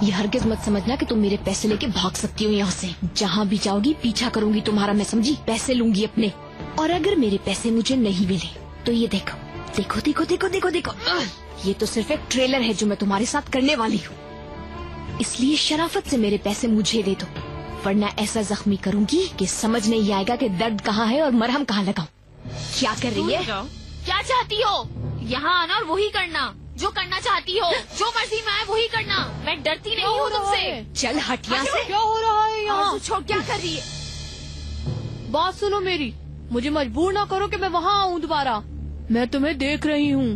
ये हरगिज मत समझना कि तुम मेरे पैसे लेके भाग सकती हो यहाँ से। जहाँ भी जाओगी पीछा करूंगी तुम्हारा, मैं समझी? पैसे लूंगी अपने। और अगर मेरे पैसे मुझे नहीं मिले तो ये देखो देखो देखो देखो देखो देखो, ये तो सिर्फ एक ट्रेलर है जो मैं तुम्हारे साथ करने वाली हूँ। इसलिए शराफत से मेरे पैसे मुझे दे दो, वरना ऐसा जख्मी करूंगी कि समझ नहीं आएगा कि दर्द कहाँ है और मरहम कहाँ लगाऊं। क्या कर रही है? क्या चाहती हो? यहाँ आना और वही करना जो करना चाहती हो, जो मर्जी में आए वही करना। मैं डरती नहीं हूँ तुमसे। चल हट यहाँ से। क्या हो रहा है यहाँ? छोड़, क्या कर रही है? बात सुनो मेरी, मुझे मजबूर ना करो कि मैं वहाँ आऊँ दोबारा। मैं तुम्हें देख रही हूँ।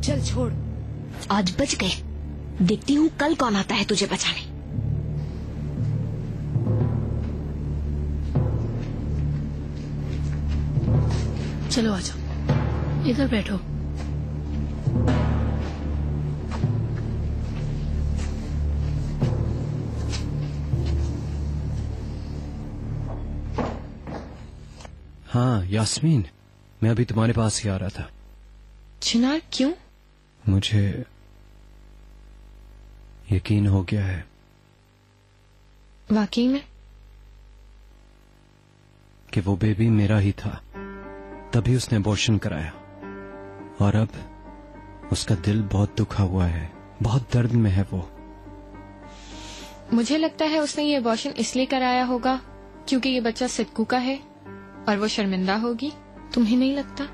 चल छोड़, आज बच गए। देखती हूँ कल कौन आता है तुझे बचाने। चलो आ जाओ, इधर बैठो। हाँ यास्मीन, मैं अभी तुम्हारे पास ही आ रहा था। चिनार, क्यों? मुझे यकीन हो गया है। वाकई में? कि वो बेबी मेरा ही था, तभी उसने अबॉर्शन कराया। और अब उसका दिल बहुत दुखा हुआ है, बहुत दर्द में है वो। मुझे लगता है उसने ये अबॉर्शन इसलिए कराया होगा क्योंकि ये बच्चा सिद्कू का है और वो शर्मिंदा होगी। तुम्हें नहीं लगता?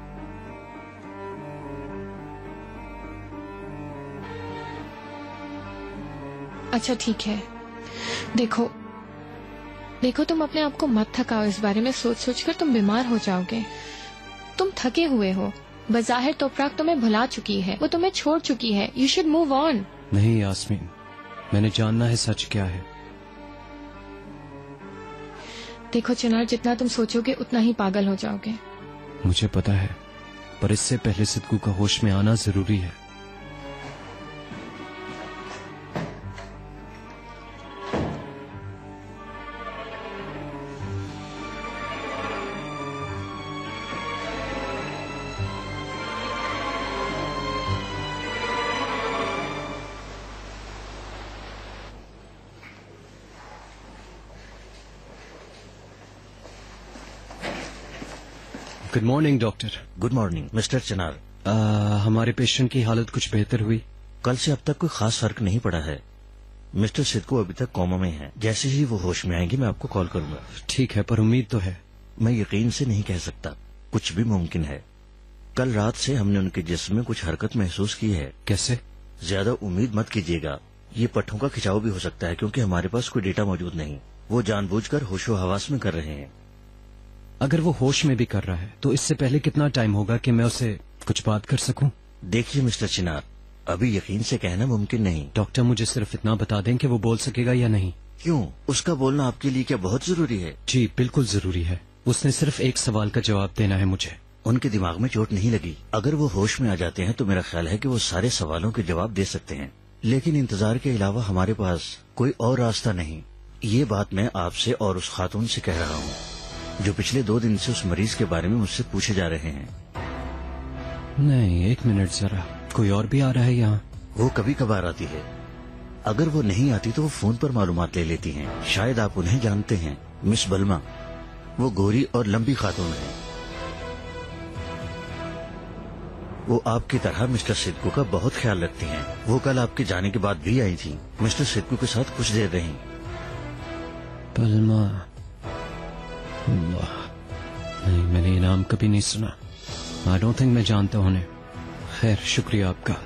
अच्छा ठीक है, देखो देखो तुम अपने आप को मत थकाओ। इस बारे में सोच सोच कर तुम बीमार हो जाओगे। तुम थके हुए हो। बज़ाहिर तोपराक तुम्हें भुला चुकी है, वो तुम्हें छोड़ चुकी है। You should move on. नहीं यास्मीन, मैंने जानना है सच क्या है। देखो चिनार, जितना तुम सोचोगे उतना ही पागल हो जाओगे। मुझे पता है, पर इससे पहले सिद्कू का होश में आना जरूरी है। Good morning doctor. Good morning mister Chinar. हमारे पेशेंट की हालत कुछ बेहतर हुई? कल से अब तक कोई खास फर्क नहीं पड़ा है। मिस्टर सिद्कू अभी तक कोमा में है। जैसे ही वो होश में आएंगे मैं आपको कॉल करूंगा। ठीक है, पर उम्मीद तो है। मैं यकीन से नहीं कह सकता, कुछ भी मुमकिन है। कल रात से हमने उनके जिस्म में कुछ हरकत महसूस की है। कैसे? ज्यादा उम्मीद मत कीजिएगा, ये पट्टों का खिंचाव भी हो सकता है क्योंकि हमारे पास कोई डेटा मौजूद नहीं। वो जानबूझकर होशो हवास में कर रहे हैं। अगर वो होश में भी कर रहा है तो इससे पहले कितना टाइम होगा कि मैं उसे कुछ बात कर सकूं? देखिए मिस्टर चिनार, अभी यकीन से कहना मुमकिन नहीं। डॉक्टर, मुझे सिर्फ इतना बता दें कि वो बोल सकेगा या नहीं। क्यों? उसका बोलना आपके लिए क्या बहुत जरूरी है? जी बिल्कुल जरूरी है। उसने सिर्फ एक सवाल का जवाब देना है मुझे। उनके दिमाग में चोट नहीं लगी। अगर वो होश में आ जाते हैं तो मेरा ख्याल है कि वो सारे सवालों के जवाब दे सकते हैं, लेकिन इंतजार के अलावा हमारे पास कोई और रास्ता नहीं। ये बात मैं आपसे और उस खातून से कह रहा हूँ जो पिछले 2 दिन से उस मरीज के बारे में मुझसे पूछे जा रहे हैं। नहीं, एक मिनट जरा, कोई और भी आ रहा है यहाँ? वो कभी कभार आती है। अगर वो नहीं आती तो वो फोन पर मालूमात ले लेती हैं। शायद आप उन्हें जानते हैं, मिस बल्मा। वो गोरी और लंबी खातून है। वो आपकी तरह मिस्टर सिद्कू का बहुत ख्याल रखती हैं। वो कल आपके जाने के बाद भी आई थी। मिस्टर सिद्कू के साथ कुछ देर रही। बल्मा? नहीं, मैंने ये नाम कभी नहीं सुना। आई डोंट थिंक मैं जानता हूं उन्हें। खैर, शुक्रिया आपका।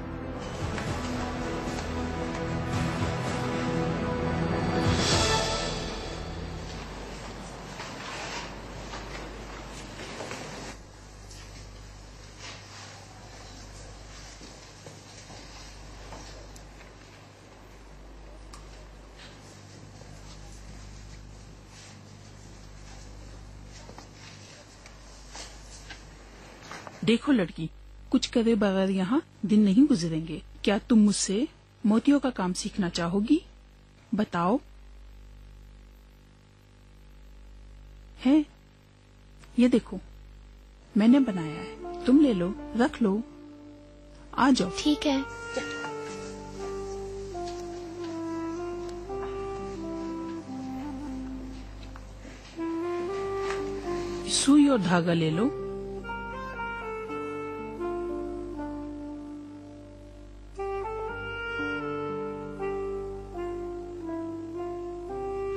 देखो लड़की, कुछ करे बगैर यहाँ दिन नहीं गुजरेंगे। क्या तुम मुझसे मोतियों का काम सीखना चाहोगी? बताओ। है ये देखो, मैंने बनाया है, तुम ले लो, रख लो। आ जाओ। ठीक है। सुई और धागा ले लो।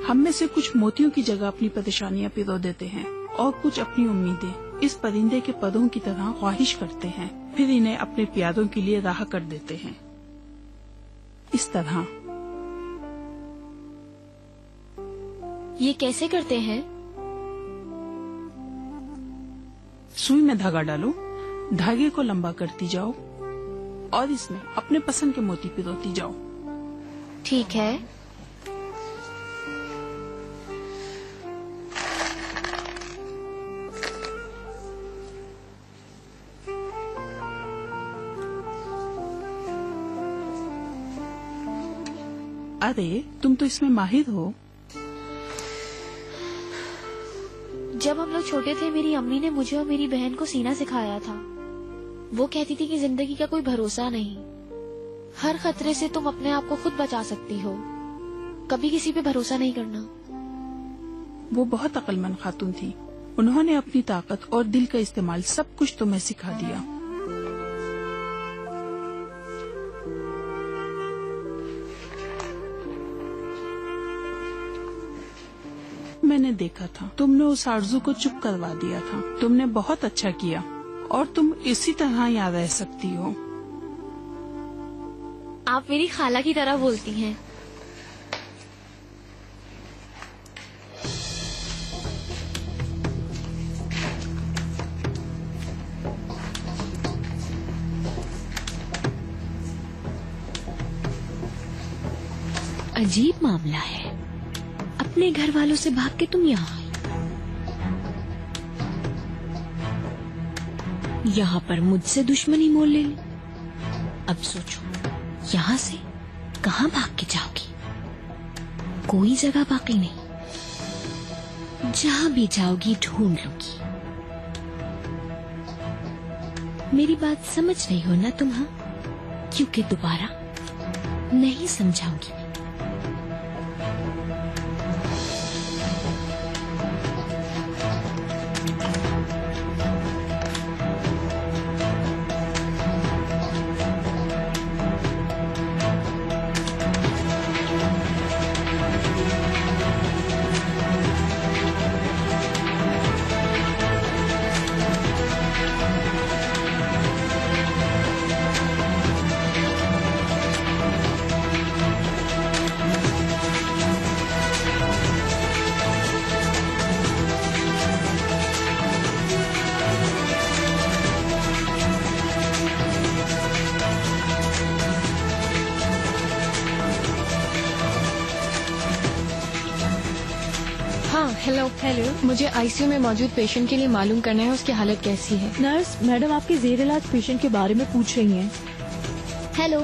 हम में से कुछ मोतियों की जगह अपनी परेशानियां पिरो देते हैं और कुछ अपनी उम्मीदें इस परिंदे के पदों की तरह ख्वाहिश करते हैं, फिर इन्हें अपने प्यारों के लिए राह कर देते हैं। इस तरह ये कैसे करते हैं? सुई में धागा डालो, धागे को लंबा करती जाओ और इसमें अपने पसंद के मोती पिरोती जाओ। ठीक है। अरे तुम तो इसमें माहिर हो। जब हम लोग छोटे थे मेरी अम्मी ने मुझे और मेरी बहन को सीना सिखाया था। वो कहती थी कि जिंदगी का कोई भरोसा नहीं, हर खतरे से तुम अपने आप को खुद बचा सकती हो, कभी किसी पे भरोसा नहीं करना। वो बहुत अक्लमंद खातून थी। उन्होंने अपनी ताकत और दिल का इस्तेमाल सब कुछ तुम्हें सिखा दिया। मैंने देखा था तुमने उस आरज़ू को चुप करवा दिया था। तुमने बहुत अच्छा किया और तुम इसी तरह यहाँ रह सकती हो। आप मेरी खाला की तरह बोलती हैं। अजीब मामला है, अपने घर वालों से भाग के तुम यहाँ आई। यहाँ पर मुझसे दुश्मनी मोल ले ली। अब सोचो, यहाँ से कहाँ भाग के जाओगी? कोई जगह बाकी नहीं, जहाँ भी जाओगी ढूंढ लूंगी। मेरी बात समझ रही हो ना तुम? हाँ, क्योंकि दोबारा नहीं समझाऊंगी। हेलो हेलो, मुझे आईसीयू में मौजूद पेशेंट के लिए मालूम करना है उसकी हालत कैसी है। नर्स मैडम आपके जेर इलाज पेशेंट के बारे में पूछ रही हैं। हेलो।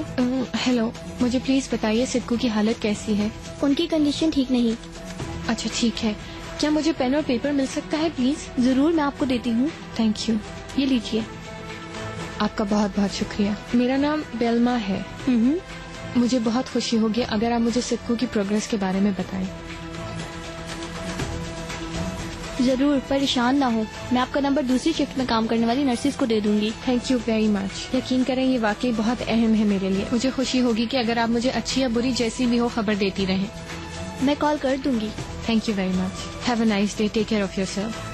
हेलो, मुझे प्लीज बताइए सिद्धू की हालत कैसी है? उनकी कंडीशन ठीक नहीं। अच्छा ठीक है, क्या मुझे पेन और पेपर मिल सकता है प्लीज? जरूर, मैं आपको देती हूँ। थैंक यू, ये लीजिए। आपका बहुत बहुत शुक्रिया। मेरा नाम बेलमा है। मुझे बहुत खुशी होगी अगर आप मुझे सिद्धू की प्रोग्रेस के बारे में बताएं। जरूर, परेशान ना हो, मैं आपका नंबर दूसरी शिफ्ट में काम करने वाली नर्सिस को दे दूंगी। Thank you very much. यकीन करें ये वाकई बहुत अहम है मेरे लिए। मुझे खुशी होगी कि अगर आप मुझे अच्छी या बुरी जैसी भी हो खबर देती रहें। मैं कॉल कर दूंगी। Thank you very much. Have a nice day. Take care of yourself.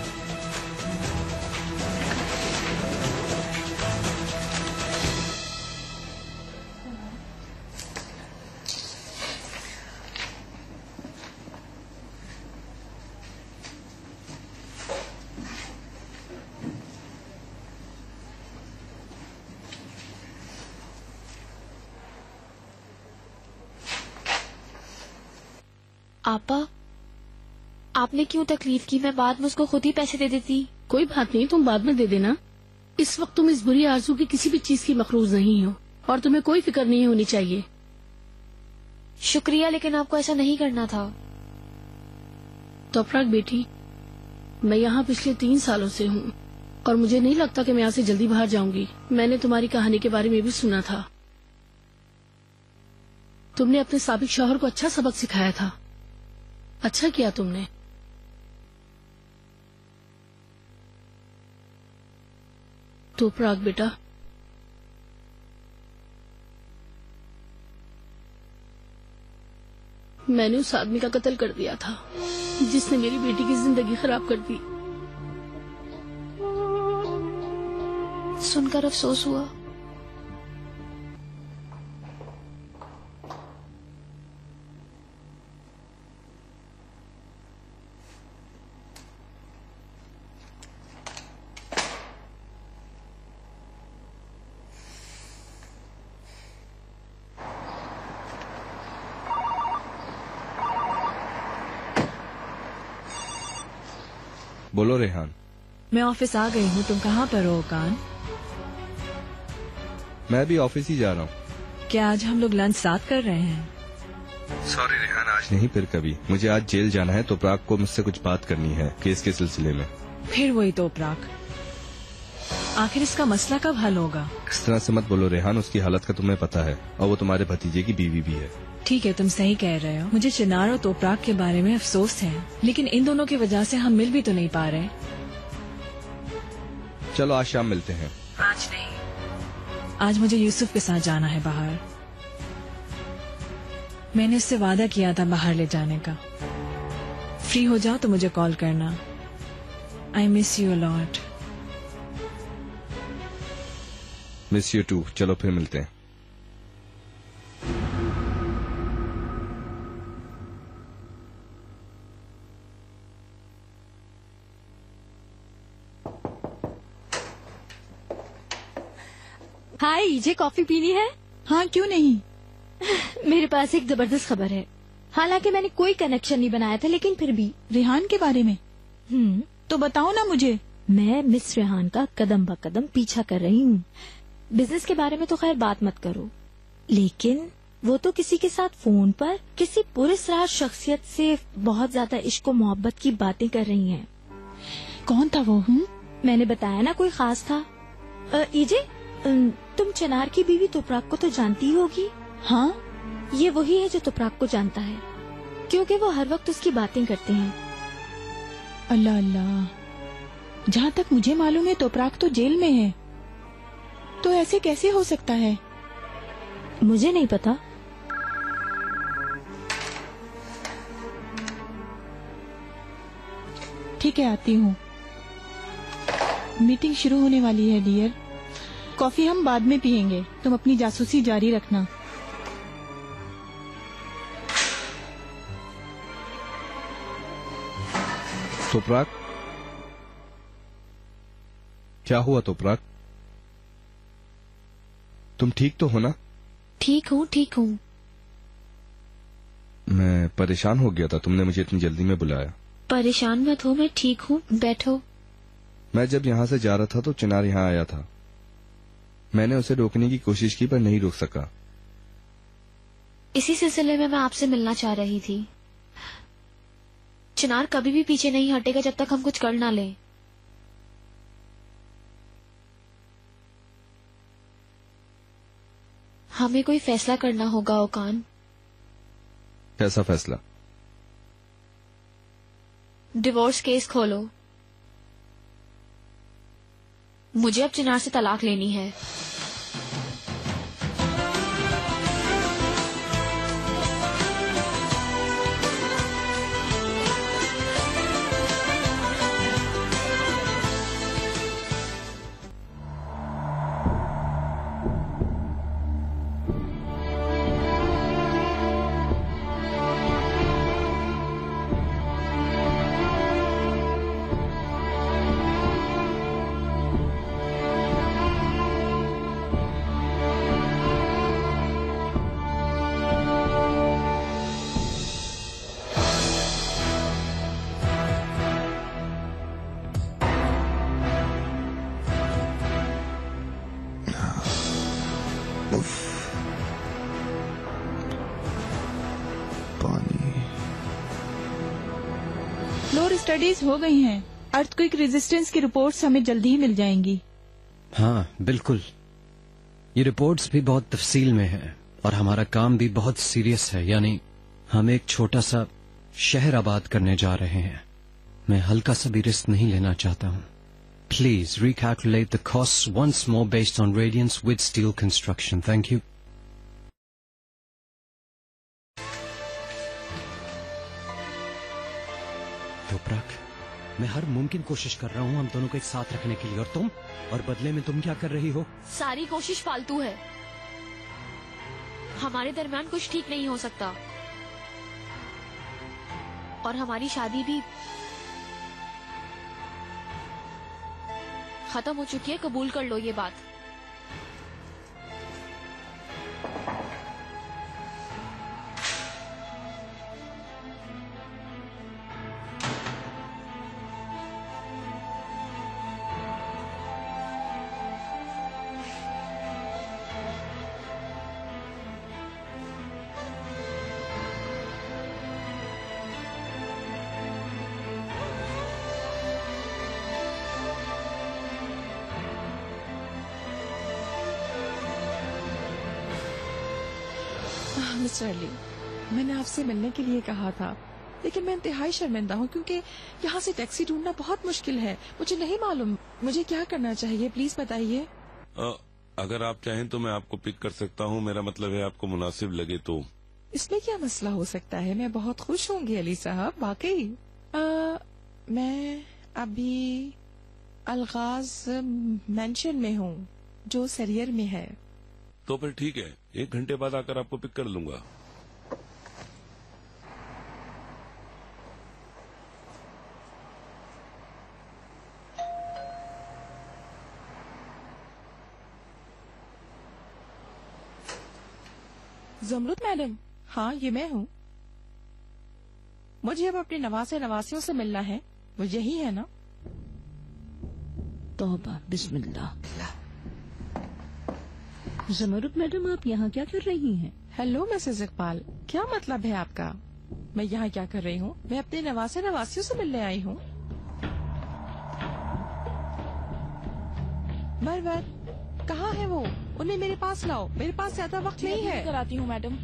आपा, आपने क्यों तकलीफ की? मैं बाद में उसको खुद ही पैसे दे देती। कोई बात नहीं, तुम बाद में दे देना। इस वक्त तुम इस बुरी आरज़ू की किसी भी चीज की मखरूज नहीं हो और तुम्हें कोई फिक्र नहीं होनी चाहिए। शुक्रिया, लेकिन आपको ऐसा नहीं करना था। तोपराक बेटी, मैं यहाँ पिछले 3 सालों से हूँ और मुझे नहीं लगता कि मैं यहाँ से जल्दी बाहर जाऊंगी। मैंने तुम्हारी कहानी के बारे में भी सुना था। तुमने अपने साबिक शौहर को अच्छा सबक सिखाया था। अच्छा किया तुमने। तोपराग बेटा, मैंने उस आदमी का कत्ल कर दिया था जिसने मेरी बेटी की जिंदगी खराब कर दी। सुनकर अफसोस हुआ। बोलो रेहान। मैं ऑफिस आ गई हूँ, तुम कहाँ पर हो कान? मैं भी ऑफिस ही जा रहा हूँ। क्या आज हम लोग लंच साथ कर रहे हैं? सॉरी रेहान, आज नहीं, फिर कभी। मुझे आज जेल जाना है, तोपराग को मुझसे कुछ बात करनी है केस के सिलसिले में। फिर वही तोपराग, आखिर इसका मसला कब हल होगा? इस तरह से मत बोलो रेहान, उसकी हालत का तुम्हें पता है और वो तुम्हारे भतीजे की बीवी भी है। ठीक है, तुम सही कह रहे हो। मुझे चिनार और तोपराग के बारे में अफसोस है, लेकिन इन दोनों की वजह से हम मिल भी तो नहीं पा रहे। चलो आज शाम मिलते हैं। आज नहीं, आज मुझे यूसुफ के साथ जाना है बाहर। मैंने उससे वादा किया था बाहर ले जाने का। फ्री हो जाओ तो मुझे कॉल करना। I miss you a lot. Miss you too. चलो फिर मिलते हैं। हाय ईजे, कॉफी पीनी है? हाँ क्यों नहीं। मेरे पास एक जबरदस्त खबर है। हालांकि मैंने कोई कनेक्शन नहीं बनाया था, लेकिन फिर भी। रेहान के बारे में? तो बताओ ना मुझे। मैं मिस रेहान का कदम ब कदम पीछा कर रही हूँ। बिजनेस के बारे में तो खैर बात मत करो, लेकिन वो तो किसी के साथ फोन पर किसी पुरस्कार शख्सियत से बहुत ज्यादा इश्क और मोहब्बत की बातें कर रही हैं। कौन था वो? मैंने बताया ना, कोई खास था। ईजे, तुम चिनार की बीवी तोपराग को तो जानती ही होगी। हाँ, ये वही है जो तोपराग को जानता है, क्योंकि वो हर वक्त उसकी बातें करते हैं। अल्लाह अल्लाह, जहाँ तक मुझे मालूम है तोपराग तो जेल में है, तो ऐसे कैसे हो सकता है? मुझे नहीं पता। ठीक है, आती हूँ। मीटिंग शुरू होने वाली है डियर। कॉफी हम बाद में पियेंगे, तुम अपनी जासूसी जारी रखना। तोपराग, क्या हुआ तोपराग? तुम ठीक तो हो ना? ठीक हूँ, ठीक हूँ। मैं परेशान हो गया था, तुमने मुझे इतनी जल्दी में बुलाया। परेशान मत हो, मैं ठीक हूँ, बैठो। मैं जब यहाँ से जा रहा था तो चिनार यहाँ आया था। मैंने उसे रोकने की कोशिश की पर नहीं रोक सका। इसी सिलसिले में मैं आपसे मिलना चाह रही थी। चिनार कभी भी पीछे नहीं हटेगा जब तक हम कुछ कर ना लें। हमें कोई फैसला करना होगा ओकान। कैसा फैसला? डिवोर्स केस खोलो। मुझे अब चिनार से तलाक लेनी है। फ्लोर स्टडीज हो गई हैं। अर्थक्वेक रेजिस्टेंस की रिपोर्ट्स हमें जल्दी ही मिल जाएंगी। हाँ बिल्कुल, ये रिपोर्ट्स भी बहुत तफसील में है और हमारा काम भी बहुत सीरियस है। यानी हम एक छोटा सा शहर आबाद करने जा रहे हैं। मैं हल्का सा भी रिस्क नहीं लेना चाहता हूँ। Please recalculate the costs once more based on radiance with steel construction. Thank you. तोपराक, मैं हर मुमकिन कोशिश कर रहा हूँ हम दोनों को एक साथ रखने के लिए, और तुम? और बदले में तुम क्या कर रही हो? सारी कोशिश फालतू है। हमारे दरमियान कुछ ठीक नहीं हो सकता, और हमारी शादी भी खत्म हो चुकी है। कबूल कर लो ये बात। मिस्टर अली, मैंने आपसे मिलने के लिए कहा था, लेकिन मैं इंतहाई शर्मिंदा हूँ क्योंकि यहाँ से टैक्सी ढूंढना बहुत मुश्किल है। मुझे नहीं मालूम मुझे क्या करना चाहिए, प्लीज बताइए। अगर आप चाहें तो मैं आपको पिक कर सकता हूँ। मेरा मतलब है आपको मुनासिब लगे तो। इसमें क्या मसला हो सकता है, मैं बहुत खुश होंगी अली साहब, वाकई। मैं अभी अलगाज मेंशन में हूँ जो सरियर में है। तो फिर ठीक है, 1 घंटे बाद आकर आपको पिक कर लूंगा। ज़मरुद मैडम, हाँ ये मैं हूँ। मुझे अब अपने नवासे नवासियों से मिलना है, वो यही है ना? तौबा बिस्मिल्लाह। ज़मरुद मैडम, आप यहाँ क्या कर रही हैं? हेलो मिसेज इकबाल, क्या मतलब है आपका? मैं यहाँ क्या कर रही हूँ? मैं अपने नवासे नवासियों से मिलने आई हूँ। मरवर, कहाँ है वो? उन्हें मेरे पास लाओ, मेरे पास ज्यादा वक्त नहीं है। कराती हूँ मैडम।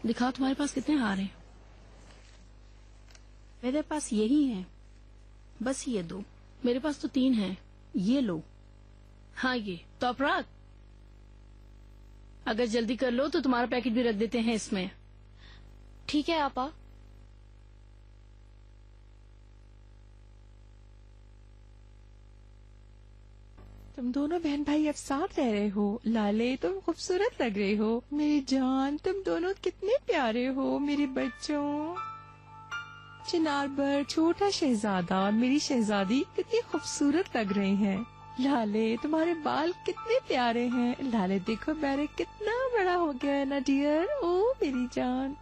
दिखाओ तुम्हारे पास कितने हार हैं? मेरे पास यही है, बस ये 2। मेरे पास तो 3 हैं। ये लो। हाँ ये तोपराक, अगर जल्दी कर लो तो तुम्हारा पैकेट भी रख देते हैं इसमें। ठीक है आपा। तुम दोनों बहन भाई अब साथ रह रहे हो। लाले, तुम खूबसूरत लग रहे हो। मेरी जान, तुम दोनों कितने प्यारे हो मेरे बच्चों। चिनार पर छोटा शहजादा और मेरी शहजादी कितनी खूबसूरत लग रहे हैं। लाले, तुम्हारे बाल कितने प्यारे हैं। लाले देखो, मेरे कितना बड़ा हो गया है ना डियर। ओ मेरी जान।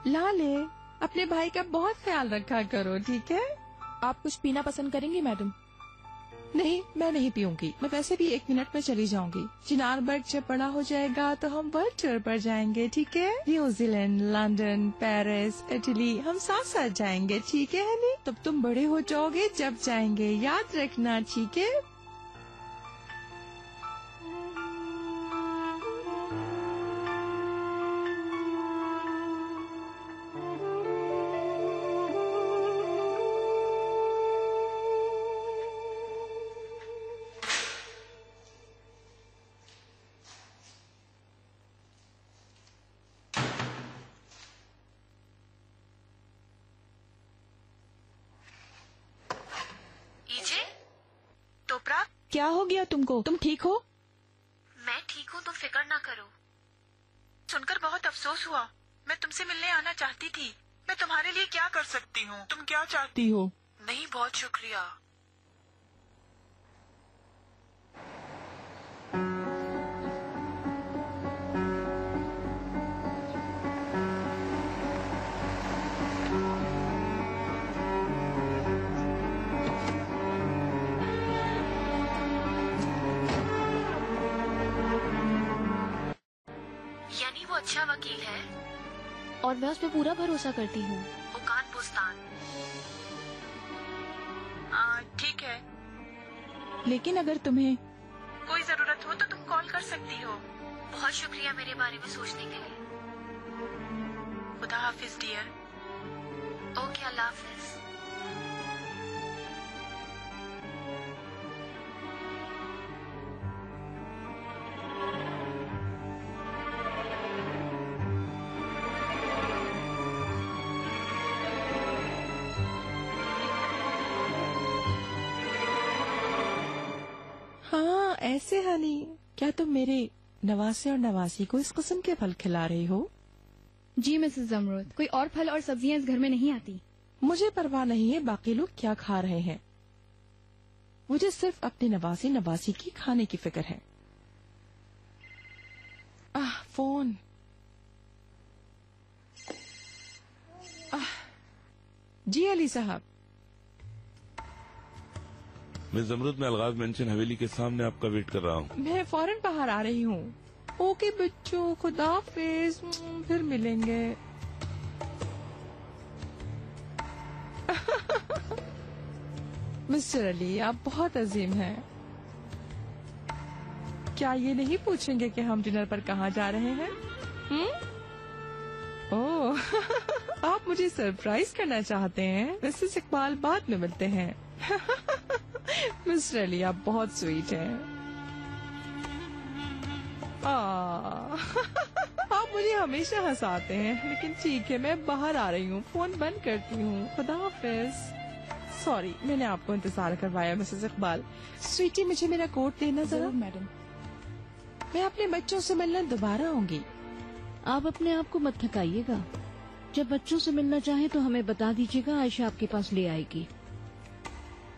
लाले, अपने भाई का बहुत ख्याल रखा करो, ठीक है? आप कुछ पीना पसंद करेंगी मैडम? नहीं, मैं नहीं पीऊंगी। मैं वैसे भी 1 मिनट में चली जाऊंगी। चिनारबर्ग जब बड़ा हो जाएगा तो हम वर्ल्ड टूर पर जाएंगे, ठीक है? न्यूजीलैंड, लंदन, पेरिस, इटली, हम साथ साथ जाएंगे, ठीक है हनी? तब तुम बड़े हो जाओगे जब जाएंगे, याद रखना, ठीक है? क्या हो गया तुमको? तुम ठीक हो? मैं ठीक हूँ, तुम फिक्र ना करो। सुनकर बहुत अफसोस हुआ। मैं तुमसे मिलने आना चाहती थी। मैं तुम्हारे लिए क्या कर सकती हूँ? तुम क्या चाहती हो? नहीं, बहुत शुक्रिया। और मैं उस पर पूरा भरोसा करती हूँ। ओकान बुस्तान। ठीक है, लेकिन अगर तुम्हें कोई जरूरत हो तो तुम कॉल कर सकती हो। बहुत शुक्रिया मेरे बारे में सोचने के लिए। खुदा हाफिज डियर। ओके, अल्लाह हाफिज। हाँ ऐसे हनी, क्या तुम मेरे नवासे और नवासी को इस किस्म के फल खिला रही हो? जी मिसेस जमरूद, कोई और फल और सब्जियां इस घर में नहीं आती। मुझे परवाह नहीं है बाकी लोग क्या खा रहे हैं, मुझे सिर्फ अपने नवासी नवासी की खाने की फिक्र है। फोन। जी अली साहब। मिस जमरूद, मैं अलगाज मेंशन हवेली के सामने आपका वेट कर रहा हूँ। मैं फौरन बाहर आ रही हूँ। ओके बच्चों, खुदा हाफिज, फिर मिलेंगे। मिस्टर अली, आप बहुत अजीम हैं। क्या ये नहीं पूछेंगे कि हम डिनर पर कहाँ जा रहे हैं? ओह, आप मुझे सरप्राइज करना चाहते हैं? मिसेस इकबाल, बाद में मिलते हैं। मिस्टर अली, आप बहुत स्वीट हैं। आप मुझे हमेशा हंसाते हैं, लेकिन ठीक है, मैं बाहर आ रही हूँ, फोन बंद करती हूँ। खुदा हाफिज। सॉरी, मैंने आपको इंतजार करवाया मिसेस इकबाल। स्वीटी, मुझे मेरा कोट देना जरा। मैडम, मैं अपने बच्चों से मिलने दोबारा आऊंगी। आप अपने आप को मत थकाइएगा, जब बच्चों से मिलना चाहे तो हमें बता दीजिएगा, आयशा आपके पास ले आएगी।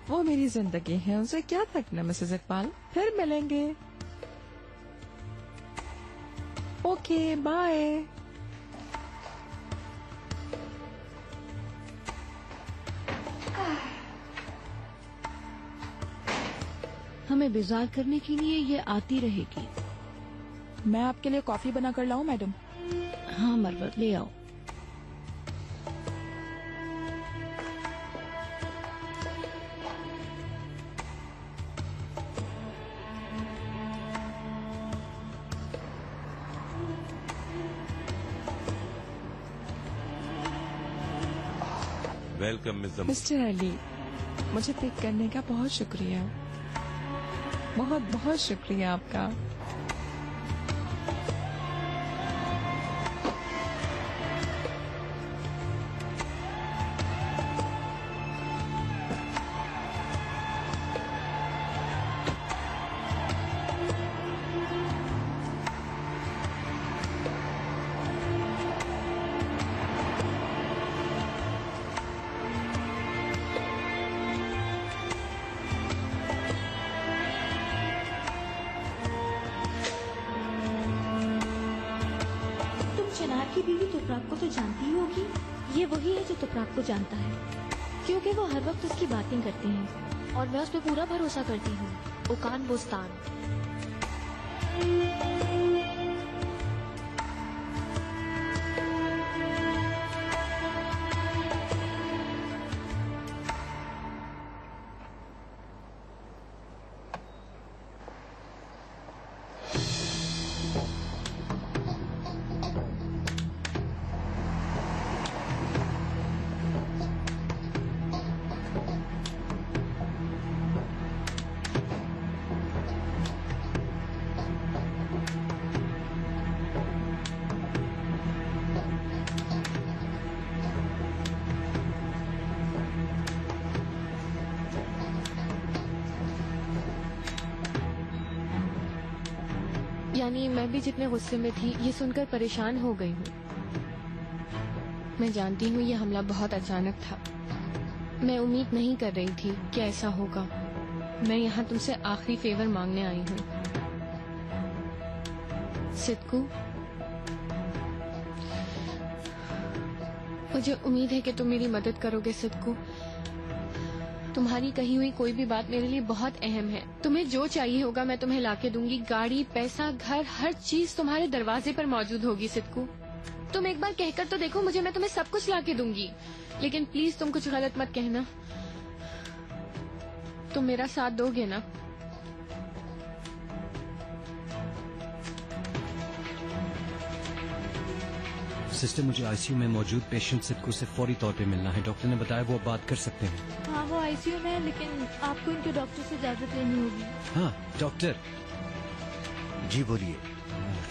वो मेरी जिंदगी है, उनसे क्या थकना मिसेस इकबाल। फिर मिलेंगे। Okay, bye. हमें बेजार करने के लिए ये आती रहेगी। मैं आपके लिए कॉफी बना कर लाऊं मैडम? हाँ मरवत, ले आओ। वेलकम मिस मिस्टर अली, मुझे पिक करने का बहुत शुक्रिया, बहुत बहुत शुक्रिया आपका। चिनार की बीवी तुपराक को तो जानती ही होगी। ये वही है जो तुपराक को जानता है, क्योंकि वो हर वक्त उसकी बातें करते हैं और मैं उस पर पूरा भरोसा करती हूँ। ओकान बुस्तान। यानी मैं भी जितने गुस्से में थी ये सुनकर परेशान हो गई हूँ। मैं जानती हूँ ये हमला बहुत अचानक था, मैं उम्मीद नहीं कर रही थी कि ऐसा होगा। मैं यहाँ तुमसे आखिरी फेवर मांगने आई हूँ। सिद्कू, मुझे उम्मीद है कि तुम मेरी मदद करोगे। सिद्कू, तुम्हारी कही हुई कोई भी बात मेरे लिए बहुत अहम है। तुम्हें जो चाहिए होगा मैं तुम्हें लाके दूंगी। गाड़ी, पैसा, घर, हर चीज तुम्हारे दरवाजे पर मौजूद होगी। सिद्कू, तुम एक बार कहकर तो देखो मुझे, मैं तुम्हें सब कुछ ला के दूंगी। लेकिन प्लीज तुम कुछ गलत मत कहना। तुम मेरा साथ दोगे ना? सिस्टर, मुझे आईसीयू में मौजूद पेशेंट सिद्धू से फौरी तौर पे मिलना है। डॉक्टर ने बताया वो बात कर सकते हैं। हाँ, वो आईसीयू में है, लेकिन आपको इनके डॉक्टर से इजाजत लेनी होगी। हाँ डॉक्टर। जी बोलिए।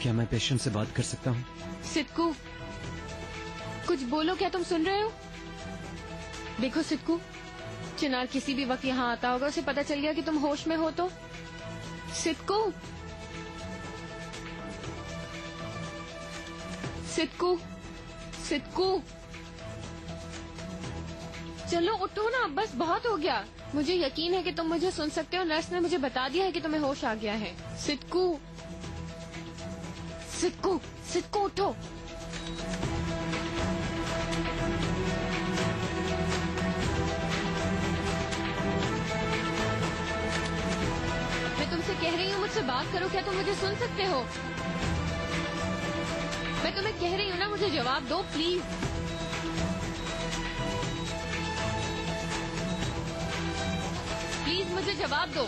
क्या मैं पेशेंट से बात कर सकता हूँ? सिद्धू, कुछ बोलो। क्या तुम सुन रहे हो? देखो सिद्धू, चिनार किसी भी वक्त यहाँ आता होगा, उसे पता चल गया कि तुम होश में हो तो। सिद्धू, सिद्धू, सिद्धू, चलो उठो ना, बस बहुत हो गया। मुझे यकीन है कि तुम मुझे सुन सकते हो। नर्स ने मुझे बता दिया है कि तुम्हें होश आ गया है। सिद्धू, सिद्धू, सिद्धू उठो। मैं तुमसे कह रही हूँ मुझसे बात करो। क्या तुम मुझे सुन सकते हो? मैं तुम्हें कह रही हूँ ना, मुझे जवाब दो प्लीज। प्लीज मुझे जवाब दो।